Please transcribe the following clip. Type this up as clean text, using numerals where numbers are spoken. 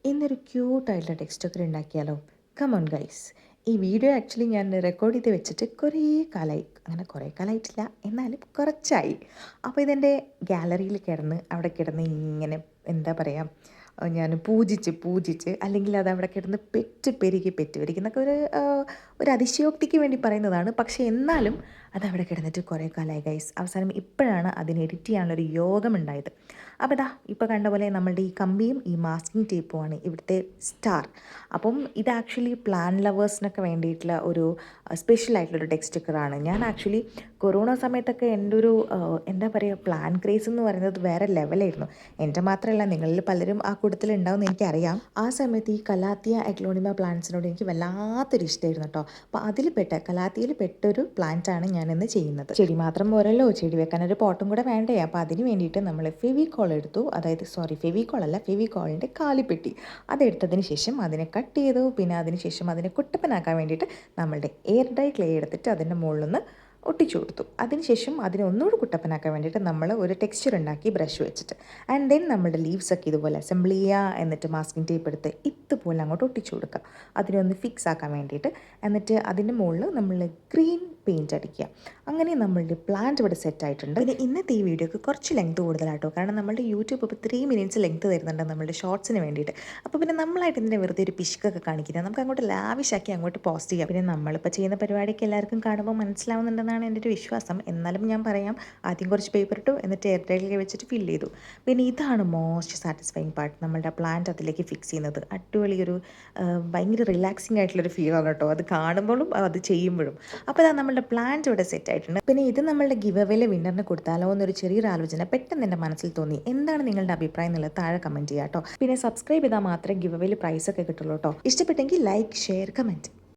ഇന്നൊരു ക്യൂട്ടായിട്ടുള്ള ടെക്സ്റ്റൊക്കെ ഉണ്ടാക്കിയാലോ? Come on guys. ഈ വീഡിയോ ആക്ച്വലി ഞാൻ റെക്കോർഡ് ചെയ്ത് വെച്ചിട്ട് കുറേ കാലമായി. അങ്ങനെ കുറേ കാലമായിട്ടില്ല, എന്നാലും കുറച്ചായി. അപ്പോൾ ഇതെൻ്റെ ഗാലറിയിൽ കിടന്ന് അവിടെ കിടന്ന് ഇങ്ങനെ എന്താ പറയുക, ഞാൻ പൂജിച്ച് അല്ലെങ്കിൽ അത് അവിടെ കിടന്ന് പെറ്റ് പെരുകി എന്നൊക്കെ ഒരു അതിശയോക്തിക്ക് വേണ്ടി പറയുന്നതാണ്. പക്ഷേ എന്നാലും അതവിടെ കിടന്നിട്ട് കുറേ കാലമായി ഗൈസ്. അവസാനം ഇപ്പോഴാണ് അതിന് എഡിറ്റ് ചെയ്യാനുള്ളൊരു യോഗം ഉണ്ടായത്. അപ്പോൾ ഇതാ ഇപ്പോൾ കണ്ട പോലെ നമ്മളുടെ ഈ കമ്പിയും ഈ മാസ്കിംഗ് ടേപ്പുമാണ് ഇവിടുത്തെ സ്റ്റാർ. അപ്പം ഇത് ആക്ച്വലി പ്ലാൻ ലവേഴ്സിനൊക്കെ വേണ്ടിയിട്ടുള്ള ഒരു സ്പെഷ്യൽ ആയിട്ടുള്ളൊരു ടെക്സ്റ്റിക്കറാണ്. ഞാൻ ആക്ച്വലി കൊറോണ സമയത്തൊക്കെ എൻ്റെ ഒരു എന്താ പറയുക, പ്ലാൻ ക്രേസ് എന്ന് പറയുന്നത് വേറെ ലെവലായിരുന്നു. എൻ്റെ മാത്രമല്ല, നിങ്ങളിൽ പലരും ആ കൂട്ടത്തിൽ ഉണ്ടാവുമെന്ന് എനിക്കറിയാം. ആ സമയത്ത് ഈ കലാത്തിയ എഗ്ലോണിമ പ്ലാന്റ്സിനോട് എനിക്ക് വല്ലാത്തൊരു ഇഷ്ടമായിരുന്നു കേട്ടോ. അപ്പോൾ കലാത്തിയിൽ പെട്ടൊരു പ്ലാന്റാണ് ഞാനിന്ന് ചെയ്യുന്നത്. ചെടി മാത്രം പോരല്ലോ, ചെടി വെക്കാൻ ഒരു പോട്ടും കൂടെ വേണ്ടേ. അപ്പോൾ അതിന് വേണ്ടിയിട്ട് നമ്മൾ ഫെവിക്കോൾ എടുത്തു. ഫെവിക്കോൾ അല്ല, ഫെവിക്കോളിൻ്റെ കാലിപ്പെട്ടി അതെടുത്തതിന് ശേഷം അതിനെ കട്ട് ചെയ്തു. പിന്നെ അതിന് ശേഷം അതിനെ കുട്ടപ്പനാക്കാൻ വേണ്ടിയിട്ട് നമ്മളുടെ എയർ ഡ്രൈ ക്ലേ എടുത്തിട്ട് അതിൻ്റെ മുകളിലൊന്ന് ഒട്ടിച്ചു കൊടുത്തു. അതിനുശേഷം അതിനെ ഒന്നുകൂടി കുട്ടപ്പനാക്കാൻ വേണ്ടിയിട്ട് നമ്മൾ ഒരു ടെക്സ്ചർ ഉണ്ടാക്കി ബ്രഷ് വെച്ചിട്ട്. ആൻഡ് ദെൻ നമ്മുടെ ലീവ്സൊക്കെ ഇതുപോലെ അസംബിൾ ചെയ്യുക. എന്നിട്ട് മാസ്കിംഗ് ടേപ്പ് എടുത്ത് ഇതുപോലെ അങ്ങോട്ട് ഒട്ടിച്ചു കൊടുക്കുക, അതിനെ ഒന്ന് ഫിക്സ് ആക്കാൻ വേണ്ടിയിട്ട്. എന്നിട്ട് അതിൻ്റെ മുകളിൽ നമ്മൾ ഗ്രീൻ പെയിൻറ്റ് അടിക്കുക. അങ്ങനെ നമ്മളുടെ പ്ലാന്റ് ഇവിടെ സെറ്റ് ആയിട്ടുണ്ട്. പിന്നെ ഇന്നത്തെ ഈ വീഡിയോക്ക് കുറച്ച് ലെങ്ത് കൂടുതലാട്ടോ, കാരണം നമ്മുടെ യൂട്യൂബ് ഇപ്പോൾ 3 മിനിറ്റ്സ് ലെങ്ത് തരുന്നുണ്ട് നമ്മളുടെ ഷോർട്സിന് വേണ്ടിയിട്ട്. അപ്പോൾ പിന്നെ നമ്മളായിട്ട് ഇതിൻ്റെ വെറുതെ ഒരു പിശുക്കൊക്കെ കാണിക്കുന്നത്, നമുക്ക് അങ്ങോട്ട് ലാവിഷാക്കി അങ്ങോട്ട് പോസ്റ്റ് ചെയ്യാം. പിന്നെ നമ്മളിപ്പോൾ ചെയ്യുന്ന പരിപാടിക്ക് എല്ലാവർക്കും കാണുമ്പോൾ മനസ്സിലാവുന്നുണ്ടെന്നാണ് എൻ്റെ ഒരു വിശ്വാസം. എന്നാലും ഞാൻ പറയാം, ആദ്യം കുറച്ച് പേപ്പർ ഇട്ടു, എന്നിട്ട് എയർ ഡ്രൈയിലേക്ക് വെച്ചിട്ട് ഫില്ല് ചെയ്തു. പിന്നെ ഇതാണ് മോസ്റ്റ് സാറ്റിസ്ഫൈങ് പാർട്ട്, നമ്മളുടെ പ്ലാന്റ് അതിലേക്ക് ഫിക്സ് ചെയ്യുന്നത്. അടിപൊളി ഒരു ഭയങ്കര റിലാക്സിങ് ആയിട്ടുള്ളൊരു ഫീലാണ് കേട്ടോ, അത് കാണുമ്പോഴും അത് ചെയ്യുമ്പോഴും. അപ്പോൾ അതാ നമ്മളുടെ പ്ലാന്റ് ഇവിടെ സെറ്റ് ആയിട്ടുണ്ട്. പിന്നെ ഇത് നമ്മളുടെ ഗിവ് അവേയിൽ വിന്നറിന് കൊടുത്താലോ എന്നൊരു ചെറിയൊരു ആലോചന പെട്ടെന്ന് എൻ്റെ മനസ്സിൽ തോന്നി. എന്താണ് നിങ്ങളുടെ അഭിപ്രായം എന്നുള്ളത് താഴെ കമൻറ്റ് ചെയ്യാം കേട്ടോ. പിന്നെ സബ്സ്ക്രൈബ് ചെയ്താൽ മാത്രമേ ഗിവ് അവേയിൽ പ്രൈസൊക്കെ കിട്ടുള്ളൂ കേട്ടോ. ഇഷ്ടപ്പെട്ടെങ്കിൽ ലൈക്ക്, ഷെയർ, കമൻറ്റ്.